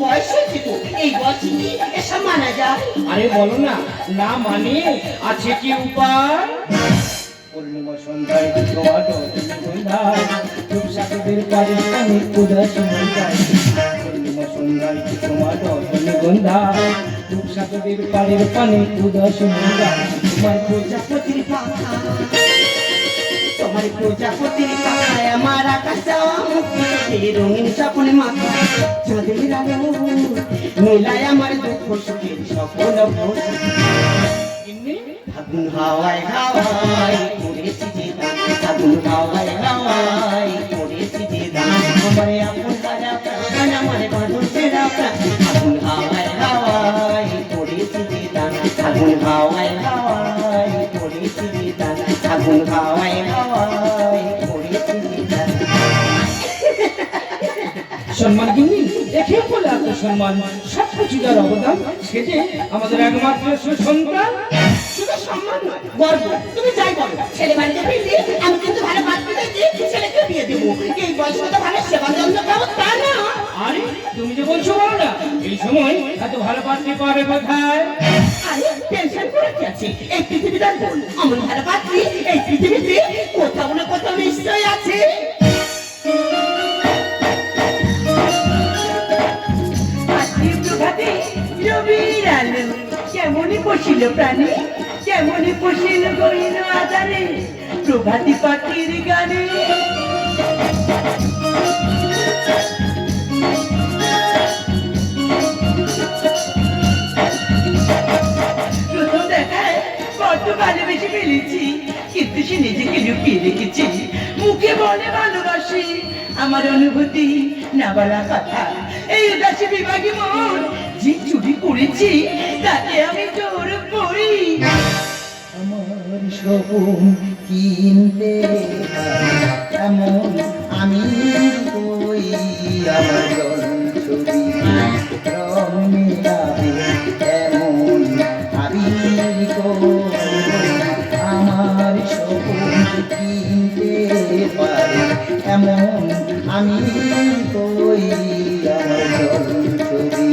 বয়স হয়েছে তো, এই বয়সে কি এসব মানা যায়? আরে বলো না, না মানে আছে কি উপায়? পূর্ণিমা সন্ধ্যায় টমেটো সন্ধ্যায় রূপসাগরের পাড়ে পানি উদাসী মন্দায়। পূর্ণিমা সন্ধ্যায় টমেটো গন্ধায় রূপসাগরের পাড়ের পানি উদাসী মন্দায়। তোমার প্রজাপতির পাখা, তোমার প্রজাপতির পাখায় আমার আকাশ যাওয়া মুক্তি, এই রঙিন স্বপ্নে মাথা চাঁদের আলো মেলায় আমার দুঃখ সুখের সকল ফাগুন হাওয়ায় হাওয়ায় করেছি যে দান, ফাগুন হাওয়ায় হাওয়ায় করেছি যে দান, আমার আপন হারা প্রাণ আমার বাঁধন ফেরা প্রাণ, ফাগুন হাওয়ায় হাওয়ায় করেছি যে দান, ফাগুন হাওয়ায় হাওয়ায় করেছি যে দান, ফাগুন হাওয়ায় হাওয়ায় করেছি যে দান। সম্মান কিনি দেখে বলে আত্মসম্মান সব কিছু যার অবদান, সে যে আমাদের একমাত্র সুসন্তান। শুধু সম্মান নয়, গর্ব। তুমি যাই বলো, ছেলে বাড়িতে ফিরলে আমি কিন্তু ভালো পাত্র দেখে ছেলেকে বিয়ে দেবো। এই বয়সে তো ভালো সেবা যত্ন পাবো তা না। আরে তুমি যে বলছো বলো না, এই সময় এত ভালো পাত্রী পাবে কোথায়? আরে টেনশন করে কি আছে, এই পৃথিবীটার বল আমার ভালো পাত্রী এই পৃথিবীতে কোথাও না কোথাও নিশ্চয়ই আছে। কেমনই পশিল প্রাণী, কেমনই পশিল গহীন আধারে প্রভাতী পাখির গানে। প্রথম দেখায় বড্ড ভালোবেসে ফেলেছি, কিন্তু সে নিজেকে লুকিয়ে রেখেছি। মুখে বলে ভালোবাসি, আমার অনুভূতি না বলা কথা। এই উদাসী বিভাগে মন যে চুরি করেছি তাতে আমি জোর করি। আমার সপন কিনতে এমন আমি কই, আমার ছবি রং মেলাবে এমন আমি আমার সপন কিনতে পারে এমন আমি কই, আমার ছবি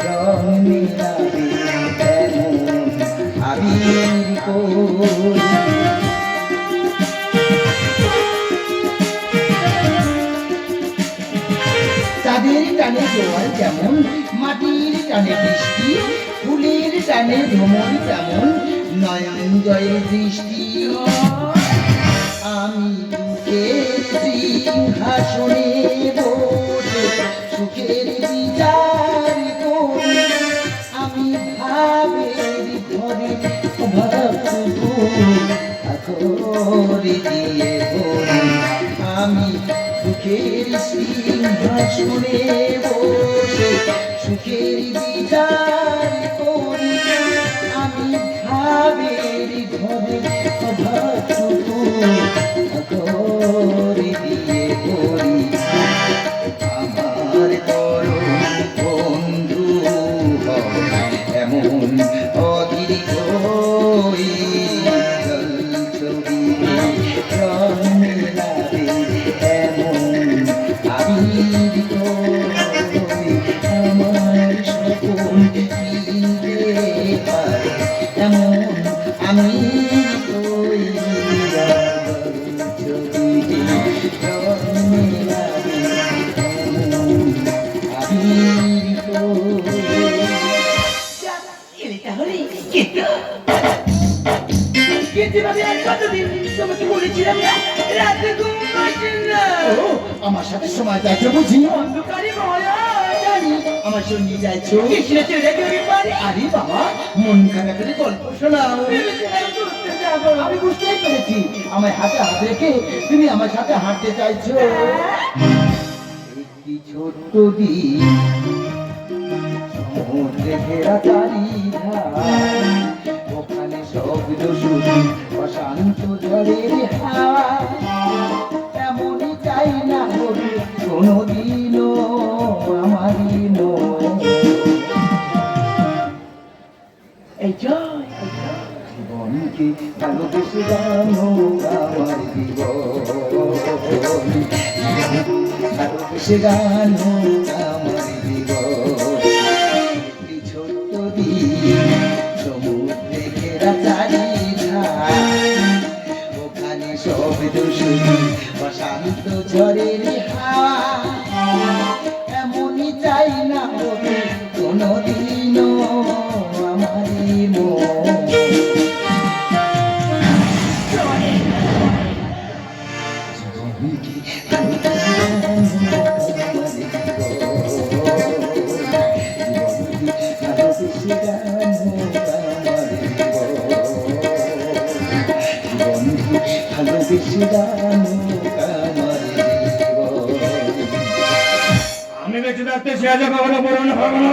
রং মেলাবে এমন আমি কই। চাঁদের টানে জোয়ার যেমন, মাটির টানে বৃষ্টি, ফুলের টানে ভ্রমণ তেমন, নয়ন জয়ের দৃষ্টি। আমি দুঃখের সিংহাসনে বসে সুখের বিচার করি, আমি ভাবের ঘরে ভাবটুকু দিয়ে ভরি, আমি সুখের সিংহাসনে বসে সুখের বিচার করি, আমি ভাবের ঘরে ভাবটুকু দিয়ে ভরি। আমার তরুণ বন্ধু এমন অদীর্ঘ ছবি রং মেলাবে এমন আমি কই, আমার স্বপন কিনতে পারে এমন আমি কই, ছবি রং মেলাবে এমন আমি কই। আমার সাথে সময় যাচ্ছ বুঝি, আমার সঙ্গে যাচ্ছ। আরে বাবা, মন খারাপ করে গল্প শোনাও। আমি বুঝতেই পেরেছি, আমার হাতে হাত রেখে তুমি আমার সাথে হাঁটতে চাইছো। একটি ছোট্ট দ্বীপ, সমুদ্রে ঘেরা চারিধার, ওখানে শব্দ শুধু অশান্ত ঝড়ের হাওয়া। এমনই চাই না হলে কোনোদিনও আমারই নয়। এই জয় জীবনকে ভালোবেসে জানো আমার জীবন, ভালোবেসে ভেসে গান হোক আমার জীবন। একটি ছোট্ট দ্বীপ, সমুদ্রে ঘেরা চারিধার, ওখানে শব্দ শুনি অশান্ত ঝড়ের হাওয়া। এমনই চাই না হতে কোনোদিনও আমারই মন। আমি বেঁচে থাকতে সে আজ কখনো পূরণ হবে না।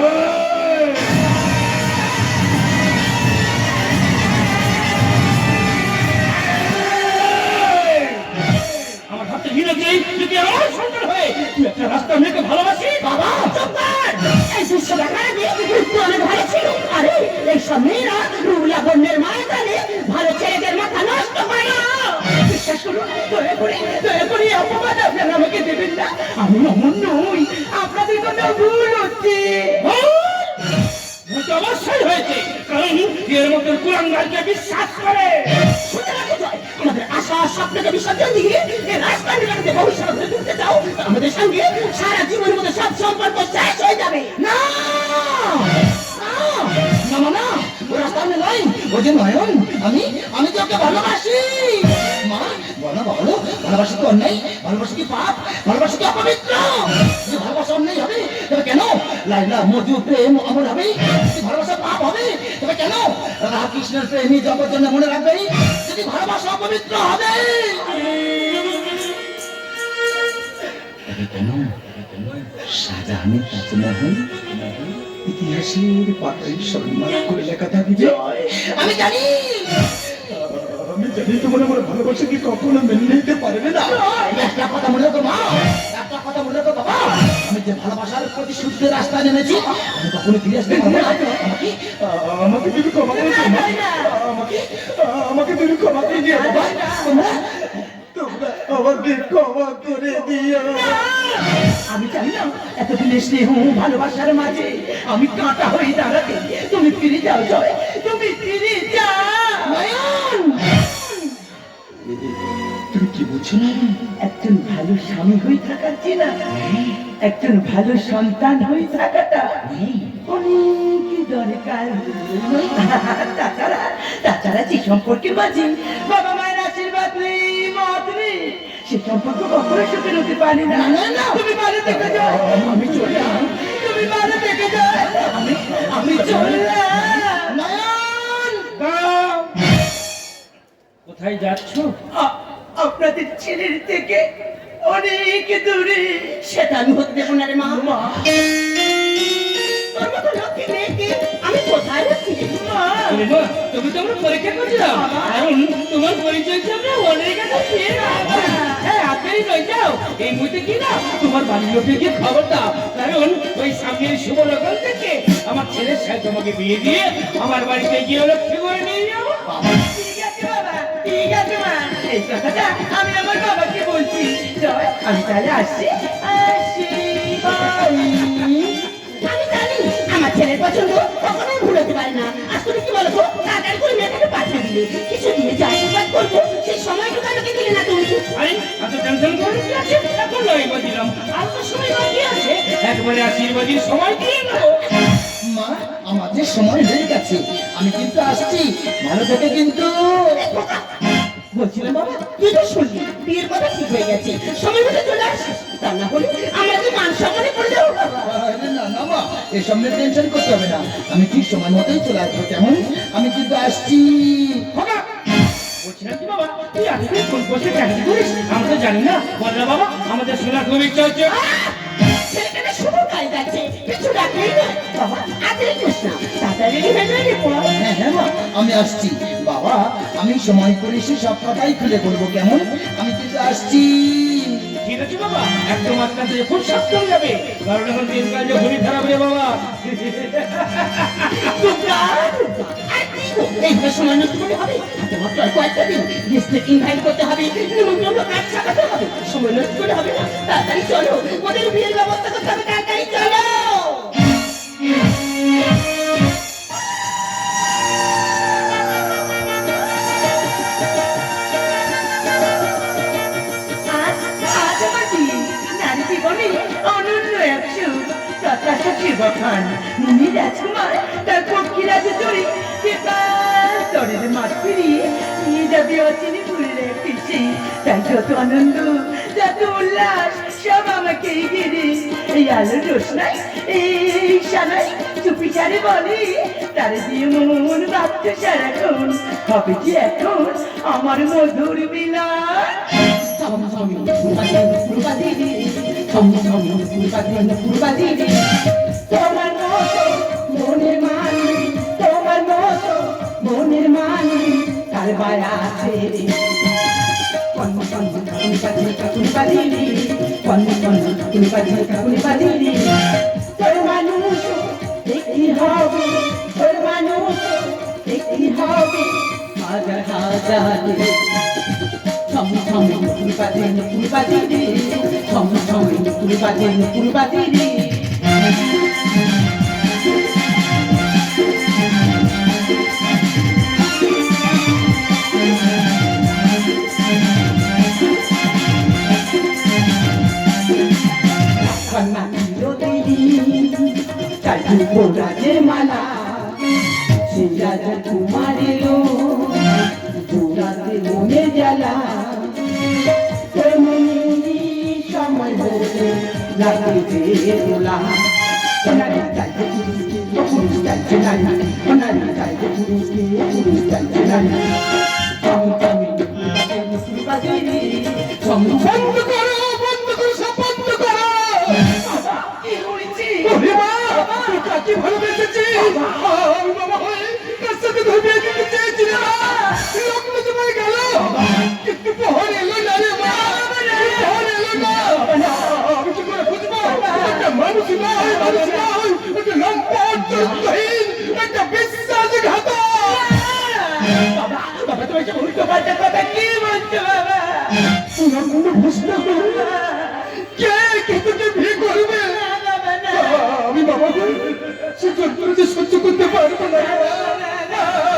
আমার হাতে ঘিরেছি যদি আমার সন্তান হয়ে তুই একটা রাস্তা মেয়েকে ভালোবাসি। বাবা চুপ কর! এই দৃশ্য দেখার আগে একটু অনেক ভালো ছিল। আরে এইসব মেয়েরা রুলা বন্যের মায়া জানে, ভালো ছেলেদের মাথা নষ্ট করে না। বিশ্বাস করুন, দয়া করে এই অপবাদ আপনারা আমাকে দেবেন না। আমি অমন নই, আপনাদের কোনো ভুল হচ্ছে। ভুল তো অবশ্যই হয়েছে, কারণ এর মতো কুলাঙ্গারকে বিশ্বাস করে। শুনে রাখো জয়, আমাদের আশা স্বপ্নকে বিসর্জন দিয়ে এই রাস্তার নিকটে ভবিষ্যৎ গড়ে তুলতে চাও, আমাদের সঙ্গে সারা জীবনের মতো সব সম্পর্ক শেষ হয়ে যাবে। না না না না, ও রাস্তা আমি নয়, ও যে নয়ন। আমি তো ওকে ভালোবাসি। মা বলো বলো, ভালোবাসি তো অন্যায়? ভালোবাসি কি পাপ? ভালোবাসি কি অপবিত্র? যে ভালোবাসা অন্যায় হবে তবে কেন? লাইলা মধু প্রেম অমর হবে, যদি ভালোবাসা পাপ হবে তবে কেন? রাধা কৃষ্ণের প্রেমী জগৎ জন্য মনে রাখবে, যদি ভালোবাসা অপবিত্র হবে তবে কেন? শাহজাহানের তাজমহল ইতিহাসের পাতায় সম্মান করে লেখা থাকবে। আমি জানি তোমার আমার ভালোবাসা কি কখনো মেনে নিতে পারবে না। একটা কথা মনে রাখো মা, একটা কথা মনে রাখো বাবা, আমি যে ভালোবাসার প্রতিশ্রুতির রাস্তায় নেমেছি আমি কখনো ফিরে আসতে পারবো না। আমাকে তুমি ক্ষমা করে দিও মা। আমাকে তুমি ক্ষমা করে দিও বাবা। তোমরা আমাকে ক্ষমা করে দিও। আমি চাই না এতদিনের স্নেহ ভালোবাসার মাঝে আমি কাঁটা হয়ে দাঁড়াতে। তুমি ফিরে যাও জয়, তুমি ফিরে যাও। তুমি কি বুঝছো না? একজন ভালো স্বামী হয়ে থাকার চেনা, একজন ভালো সন্তান হয়ে থাকাটা অনেক দরকার। তাছাড়া যে সম্পর্কের মাঝে বাবা মায়ের আশীর্বাদ নেই, মত নেই, সে সম্পর্ক কখনো সুখের হতে পারে না। তুমি ভালো থেকে যাও, আমি চললাম। তুমি ভালো থেকে যাও, আমি চললাম। নয়ন, কোথায় যাচ্ছ? আপনাদের ছেলের থেকে অনেক দূরে। সেটা আমি হতে দেবো না রে মা। তোর মতো লক্ষ্মী মেয়েকে আমি কোথায় রাখি মা? তুমি তো আমরা পরীক্ষা করছিলাম, কারণ তোমার পরিচয় কি আমরা অনেক কাছে পেয়ে না। হ্যাঁ, আপনি রয়ে যাও। এই মুহূর্তে কি না তোমার বাড়ির লোকের খবর দাও, কারণ ওই সামনের শুভ লগন থেকে আমার ছেলের সাথে তোমাকে বিয়ে দিয়ে আমার বাড়িতে গিয়ে লক্ষ্মী করে নিয়ে যাবো। ঠিক আছে বাবা, ঠিক আছে মা, এই কথাটা আমি আমার বাবাকে বলছি। জয়, আমি তাহলে আসছি। আমি জানি আমার ছেলের পছন্দ কখনোই ভুল হতে পারে না। আসলে কি বলতো, তাড়াতাড়ি করে মেয়েটাকে পাঠিয়ে দিলে কিছু দিয়ে যা আশীর্বাদ করবো সেই সময়টুকু আমাকে দিলে না তুমি। আরে এত টেনশন করে কি আছে? এখন নয় দিলাম, আর তো সময় বাকি আছে, একবারে আশীর্বাদের সময় দিয়ে নেবো। মা, আমাদের সময় হয়ে গেছে, আমি কিন্তু আসছি। ভালো থেকে কিন্তু। বলছিলাম বাবা, তুই তো শুনলি বিয়ের কথা ঠিক হয়ে গেছে, সময় মতো চলে আসিস, তা না হলে আমরা কি মান সম্মানে পড়ে যাবো বাবা। আরে না না মা, এসব নিয়ে টেনশন করতে হবে না। আমি ঠিক সময় মতোই চলে আসবো। কেমন? আমি কিন্তু আসছি। বলছিলাম কি বাবা, তুই আজকে ফোন করতে কেন করিস? আমরা তো জানি না। বল না বাবা, আমাদের শোনার খুব ইচ্ছা হচ্ছে। ছেলেটাকে শুভ কাজ যাচ্ছে, কিছু রাখলেই না বাবা। আজ কৃষ্ণ তাড়াতাড়ি হয়ে যাবে। হ্যাঁ হ্যাঁ মা, আমি আসছি। বাবা, আমি সময় করে এসে সব কথাই খুলে বলবো। কেমন? আমি কিন্তু আসছি। ঠিক আছে বাবা, একদম মাঝখান থেকে খুব সাবধান যাবে, কারণ এখন দিনকাল যে খুবই খারাপ রে বাবা। দুর্গা, দুর্গা, আর এইভাবে সময় নষ্ট করতে হবে? হাতে মাত্র আর কয়েকটা দিন, গেস্টদের ইনভাইট করতে হবে, নিমন্ত্রণ কাজ ছাড়াতে হবে, সময় নষ্ট করতে হবে না। তাড়াতাড়ি চলো, ওদের বিয়ের ব্যবস্থা করতে হবে, তাড়াতাড়ি চলো। রাজকুমার তার পক্ষী রাজে চড়ি তরের মাঠ ফিরিয়ে নিয়ে যাবে অচিনি ফুলের পিসি। তাই যত আনন্দ যত উল্লাস সব আমাকেই ঘিরে। এই আলোর রোশনাই এই সানাই চুপি চারে বলে তারে দিয়ে মন ভাবতে সারাক্ষণ হবে কি এখন আমার মধুর মিলন। তোমার মতো মনের মানি, তোমার মতো মনের মানি কার বায়া আছে রে। তোর মানুষ দেখি হবে, তোর মানুষ দেখি হবে হাজার হাজার ছমি ছমি নতুন বাজে নতুন বাজে রে, ছমি ছমি নতুন বাজে নতুন বাজে রে। রাজের মালা সে রাজার কুমার এলো দৌড়াতে মনে জ্বালা সময় হতে লাগে যে তোলা ওনারি চাইতে পুরুষকে পুরুষ চাইছে নারী, ওনারি চাইতে পুরুষকে পুরুষ চাইছে নারী। বন্ধ করো বন্ধ করো সব বন্ধ করো। কি করেছি কাকে ভালোবেসেছি আমি বাবা হয়ে কার সাথে ধরে দিতে চেয়েছিলাম লগ্ন সময় গেল কিন্তু পহর এলো না রে মা, পহর এলো না। আমি কি করে বুঝবো একটা মানুষ নয়, মানুষ নয়, একটা লম্পট চরিত্রহীন, একটা বিশ্বাসঘাতক। বাবা বাবা তুমি যে উল্টো পাল্টা কথা কি বলছো বাবা? তোমার মনে বুঝতে পারবে কে কে তোকে বিয়ে করবে? আমি বাবা সে যন্ত্রণা সহ্য করতে পারবো না,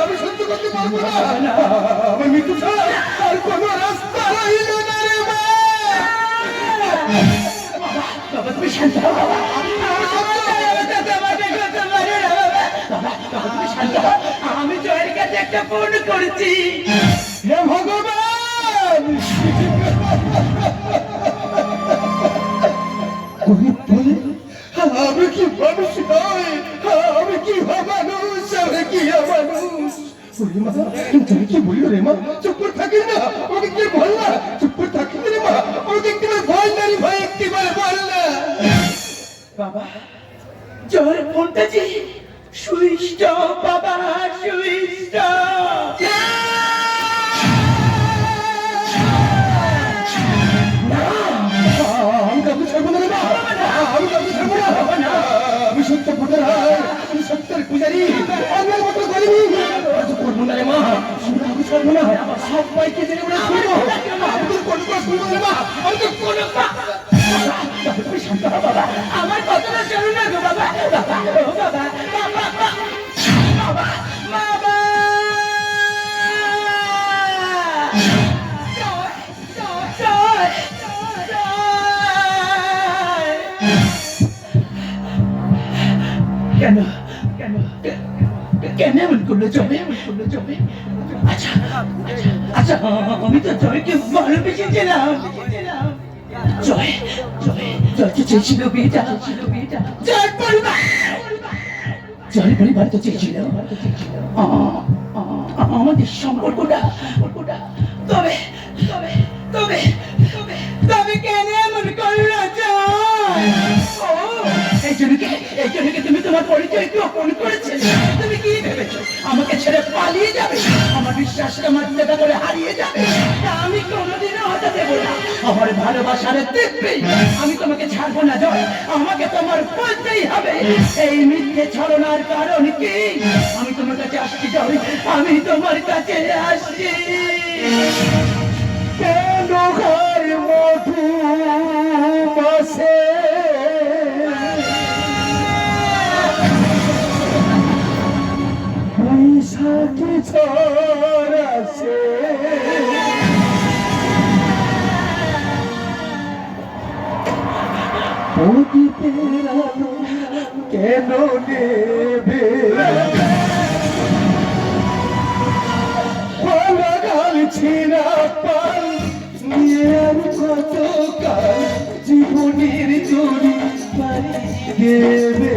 আমি সহ্য করতে পারবো না। আমি মৃত্যু ছাড়া আর কোনো রাস্তা রইল না রে মা। বাবা তুমি শান্ত হও বাবা, আমি জয়ের কাছে একটা ফোন করেছি। হে ভগবান আমি কি মানুষ নয়, আমি কি মানুষ, আমি কি মানুষ। তুমি কি বললো রে মা? চুপ করে থাকিস না, ওকে কি বললা? চুপ করে থাকিস রে মা, ওকে একটিবার ভয় না রে ভাই, একটিবার বল না। বাবা জয়ের ফোনটা যে সুইচ অফ বাবা, সুইচ অফ। আমি কাউকে ছাড়বো না রে মা, আমি কাউকে ছাড়বো না। আমি সত্য ভোটার, আমি সত্যের পূজারি, অন্যের মতো করিনি করবো না রে মা। আমি কাউকে ছাড়বো না, সবাইকে জেনে ওরা শুনবো। আমি তোর কোনো কথা শুনবো রে মা, আমি তো কোনো তুমি শান্ত হও বাবা, আমার কথাটা শোনো না গো বাবা। বাবা ও বাবা বাবা বাবা বাবা কেন কেন কেন এমন করলো জয়, এমন করলো জয়? আচ্ছা আচ্ছা আমি তো জয়কে ভালোবেসেছিলাম। জয় জয় জয় তো চেয়েছিল বিয়েটা, জয় পরিবার, জয় পরিবার তো চেয়েছিল আমাদের সম্পর্কটা। তবে তবে তবে তবে কেন এমন করলো জয়? এই জন্য কি তুমি তোমার পরিচয় গোপন করেছিলে? তুমি কি ভেবেছো আমাকে ছেড়ে পালিয়ে যাবে, আমার বিশ্বাসটা মাত্রাটা করে হারিয়ে যাবে, তা আমি কোনোদিনও হতে দেবো না। আমার ভালোবাসার দেখবে, আমি তোমাকে ছাড়বো না জয়, আমাকে তোমার বলতেই হবে। এই মিথ্যে ছলনার কারণ কি? আমি তোমার কাছে আসছি জয়, আমি তোমার কাছে আসছি। কেন ঘর মধু বসে বৈশাখী ঝড় আসে, প্রদীপের আলো কেন নেবে, গাল ছিঁড়া পাল নিয়ে আর কত কাল জীবনের দড়ি পাড়ি দেবে,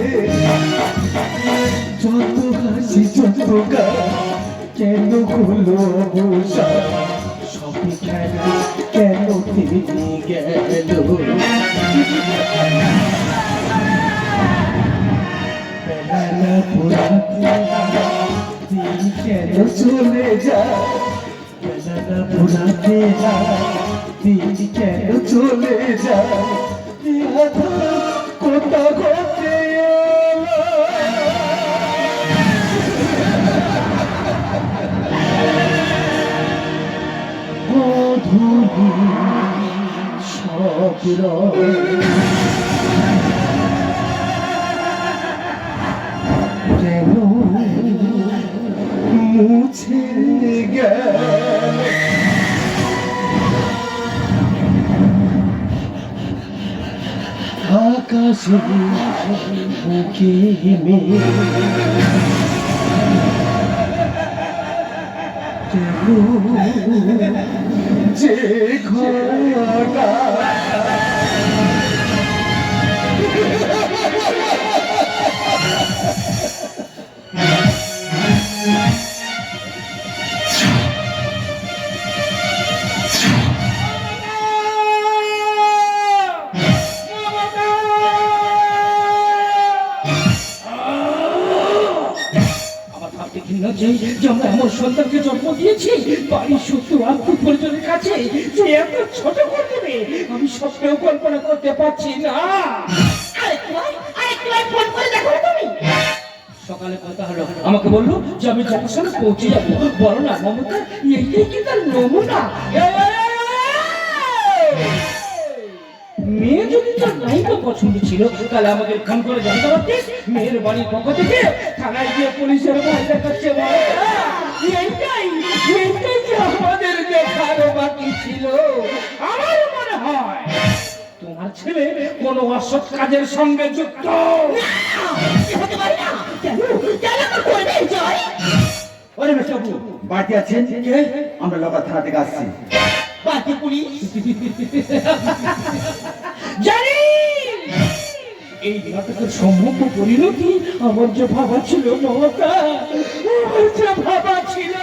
যত হাসি যত গান কেন হলো বসা, সবই খেলা কেন তিনি গেল, বেলা পোড়াতে দিন কেন চলে যায়, বেলা পোড়াতে দিন কেন চলে যায়, কোথা ঘটে সব কেন মুছে গেল, আকাশে বুকে যে ঘটা আমরা আমার সন্তানকে জন্ম দিয়েছি বাড়ির সূত্র আত্মীয় পরিজনের কাছে যে এত ছোট করে দেবে আমি স্বপ্নেও কল্পনা করতে পারছি না। সকালে কথা হলো, আমাকে বললো যে আমি জংশনে পৌঁছে যাবো, বলো না মমতা এইটাই কি তার নমুনা? মেয়ে যদি তার নায়িকা পছন্দ ছিল তাহলে আমাদের ফোন করে জানতে পারতিস, মেয়ের বাড়ির পক্ষ থেকে থানায় গিয়ে পুলিশের ভয় দেখাচ্ছে। এইটাই যে আমাদের দেখার বাকি ছিল। আমার মনে হয় তোমার ছেলে কোন অসৎ কাজের সঙ্গে যুক্ত। বাড়িতে আছেন? আমরা লোকাল থানা থেকে আসছি। বাকি পুলিশ জানি এই নাটকের সম্ভব পরিণতি আমার যে ভাবা ছিল মমতা, আমার যে ভাবা ছিল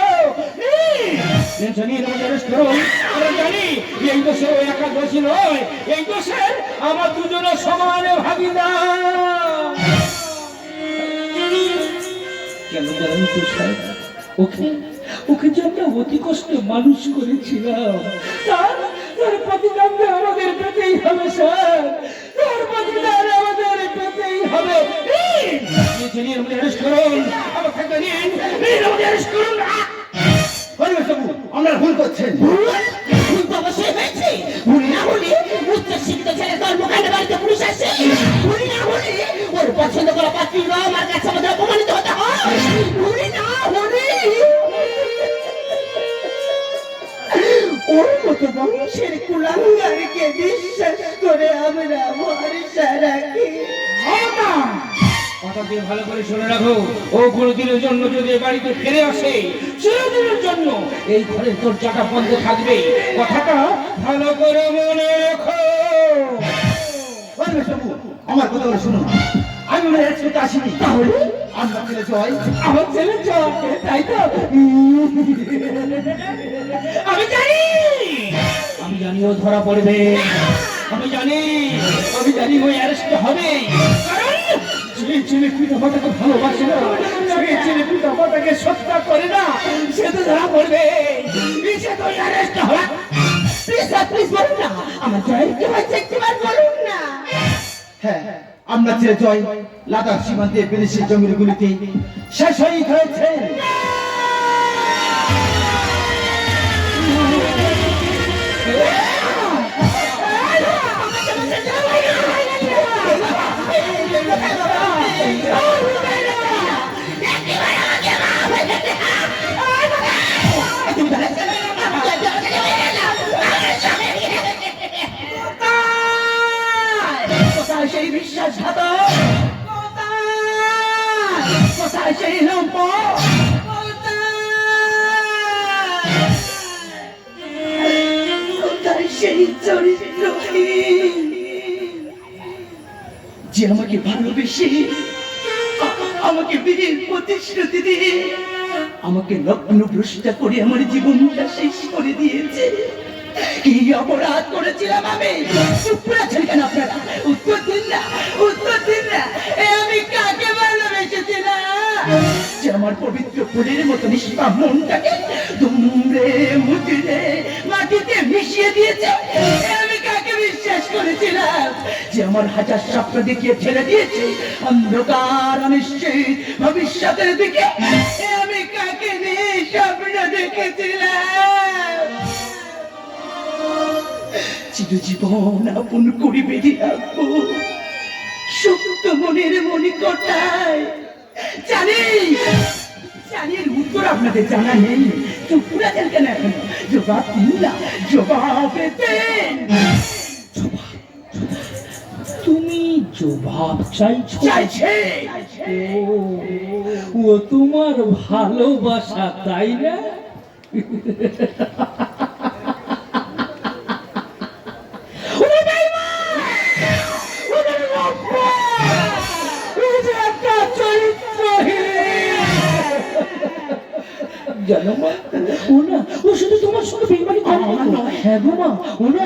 জানি এই দোষের একা দোষী নয়, এই দোষের আমার দুজনের সমান ভাগিদার। কেন জানেন তো স্যার, ওকে যে আমরা অতি কষ্টে মানুষ করেছিলাম, তার প্রতিদান আমাদের পেতেই হবে স্যার, তার প্রতিদান আমাদের পেতেই হবে। আমরা ভুল করছেন। ভুল তো অবশ্যই হয়েছে। ভুল না হলে উচ্চশিক্ষিত ছেলে তার মুখে বাড়িতে পুলিশ আসে, ভুল না হলে ওর পছন্দ করা পাত্রী আমার কাছে আমাদের অপমানিত হতে হয়, ভুল না হলে ওর মতো বংশের কুলাঙ্গারকে বিশ্বাস করে আমরা ভরসা রাখি। কথা দিয়ে ভালো করে শুনে রাখো, ও কোনোদিনের জন্য যদি বাড়িতে ফিরে আসে চিরদিনের জন্য এই ঘরের দরজাটা বন্ধ থাকবে, কথাটা ভালো করে মনে রাখো। আমার কথা শুনুন, আমি মনে একসাথে আসিনি, তাহলে আমার ছেলে জয়, আমার ছেলে জয়, তাই তো? আমি জানি ও ধরা পড়বে, আমি জানি ও অ্যারেস্ট হবে, কারণ যে এই ছেলে পিতা মাতাকে ভালোবাসে না, এই ছেলে পিতা মাতাকে শ্রদ্ধা করে না, সে তো ধরা পড়বে, সে তো অ্যারেস্ট হবে। প্লিজ প্লিজ বলুন না, আমার জয়ের কি হয়েছে একটিবার বলুন না। হ্যাঁ, আমরা ছেলে জয় লাদাখ সীমান্তে বিদেশি জমির গুলিতে শেষ শহীদ হয়েছে। সেই বিশ্বাসঘাতক, কোথায় সেই লম্পট, কোথায় সেই চরিত্রহীন যে আমাকে ভালোবেসে আমাকে বিয়ের প্রতিশ্রুতি দিয়ে আমাকে লগ্ন ভ্রষ্টা করে আমার জীবনটা শেষ করে দিয়েছে। কি অপরাধ করেছিলাম আমি? চুপ করে আছেন কেন আপনারা? উত্তর দিন না, উত্তর দিন না। আমি কাকে ভালোবেসেছিলাম যে আমার পবিত্র ফুলের মতো নিষ্পাপ মনটাকে দুমড়ে মুচড়ে মাটিতে মিশিয়ে দিয়েছে? আমি কাকে বিশ্বাস করেছিলাম যে আমার হাজার স্বপ্ন দেখিয়ে ঠেলে দিয়েছে অন্ধকার অনিশ্চিত ভবিষ্যতের দিকে? আমি কাকে নিয়ে স্বপ্ন দেখেছিলাম? চিরজীবন আপন করে বেঁধে রাখবো সত্য মনের মণিকোঠায়। জানি জানি এর উত্তর আপনাদের জানা নেই, চুপ করে আছেন কেন এখন? জবাব দিন না, জবাব দেন। তুমি জবাব চাইছো? চাইছে ও তোমার ভালোবাসা, তাই না? জানো মা, ও না, ও শুধু তোমার সঙ্গে বেইমানি করে না। হ্যাঁ গো মা, ও না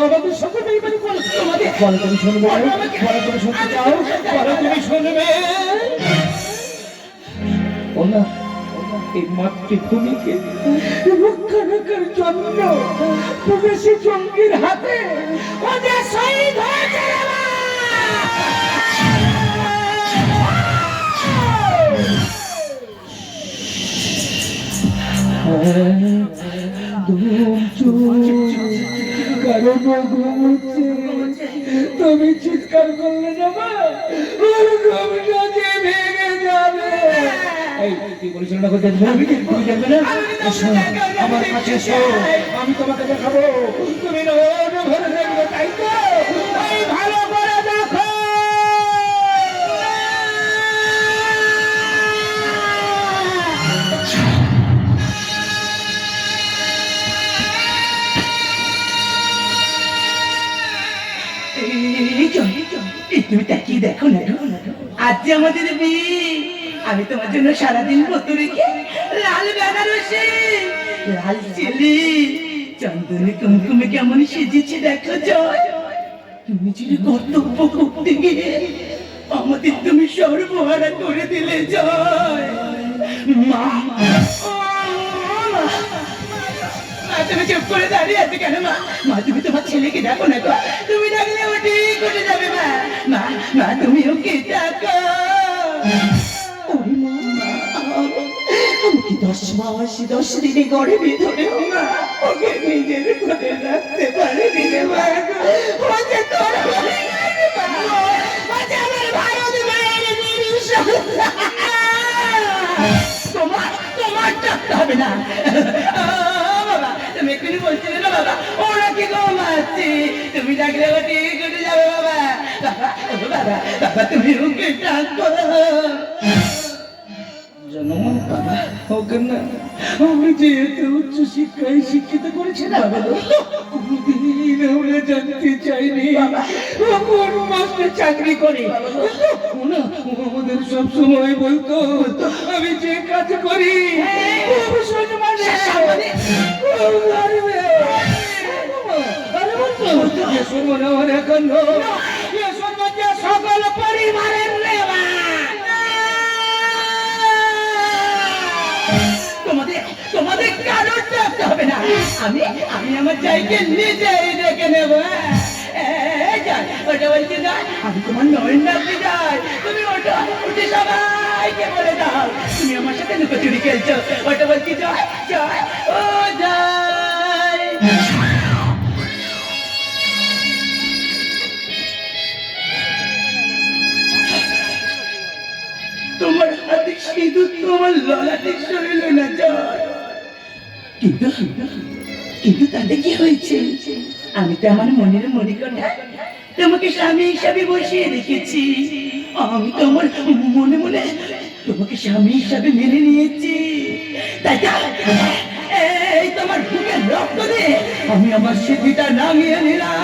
আমাদের সঙ্গে বেইমানি করে। তোমাদের বলো, তুমি শুনবে? বলো, তুমি শুনতে চাও? বলো, তুমি শুনবে? ও না, এই মাতৃভূমিকে রক্ষা রাখার জন্য প্রবেশী জঙ্গির হাতে ও যে শহীদ হয়েছে। তুমি চিৎকার করলে না মা, ওর ঘুমটা যে ভেঙে যাবে। এই তুই বলেছিল না করতে, তুমি দেখবে না? আমার কাছে এসো, আমি তোমাকে দেখাবো। তুমি ঘরে দেখবে, তাই তো? ভালো করে দেখো। তুমি তাকিয়ে দেখো না, আজ যে আমাদের বিয়ে, আমি তোমার জন্য সারাদিন ব্রত রেখে লাল বেনারসি, লাল চিলি, চন্দনে কুমকুমে কেমন সেজেছে দেখো জয়। তুমি ছিল কর্তব্য করতে গিয়ে আমাদের তুমি সর্বহারা করে দিলে জয়। মা, তুমি চুপ করে দাঁড়িয়ে আছো কেন মা? মা, তুমি তোমার ছেলেকে ডাকো না গো, তুমি ডাকলে ও ঠিক উঠে যাবে। মা, মা, মা, তুমি ওকে ডাকো। আমি কি 10 মাস 10 দিনে গর্ভে ধরেও মা ওকে নিজের ঘরে রাখতে পারিনি রে মা। ও যে তোর হয়ে গেছে মা, ও যে আমার ভারত মায়ের নিরীহ। তোমার ডাকতে হবে না বাবা, তুমি এক্ষুনি বলছিলে না বাবা ওরা কি ঘুমাচ্ছে, তুমি ডাকলে ও ঠিক উঠে যাবে বাবা। বাবা, বাবা, তুমি ওকে ডাকো। জানো বাবা, ওকে না আমি যে এত উচ্চ শিক্ষায় শিক্ষিত করেছি না, কোনদিন আমরা জানতে চাইনি ও কোন মাস্টার চাকরি করে। ও না, ও আমাদের সব সময় বলতো আমি যে কাজ করি সকল আসতে হবে না, আমি আমি আমার জায়গা নিজেই রেখে নেব। ওটা বলছি না, আমি তোমার নয়ন রাখতে যাই, তুমি ওটা উঠে সবাইকে বলে দাও তুমি আমার সাথে লুকোচুরি খেলছো। ওটা বলছি জয় জয় ও জয়। তোমার হাতে সিঁদুর তোমার ললাটে সইল না জয়, কিন্তু কিন্তু তাতে কি হয়েছে? আমি তো আমার মনের মনিকোঠা তোমাকে স্বামী হিসাবে বসিয়ে রেখেছি। আমি তো আমার মনে মনে তোমাকে স্বামী হিসাবে মেনে নিয়েছি। তাই তো এই তোমার বুকের রক্ত দিয়ে আমি আমার স্মৃতিটা নামিয়ে নিলাম।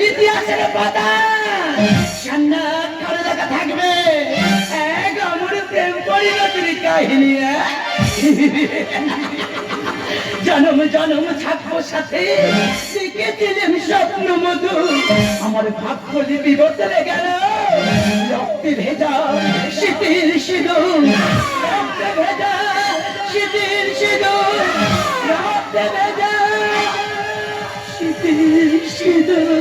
ইতিহাসের পাতা সান্নাত করে লেখা থাকবে এক অমর প্রেম পরিণতির কাহিনী। জনম জনম থাকবো সাথে, দেখেছিলেন স্বপ্ন মধু, আমার ভাগ্য লিপি বদলে গেল। রক্তে ভেজা শীতের সিঁদুর, রক্তে ভেজা শীতের সিঁদুর, রক্তে ভেজা শীতের সিঁদুর।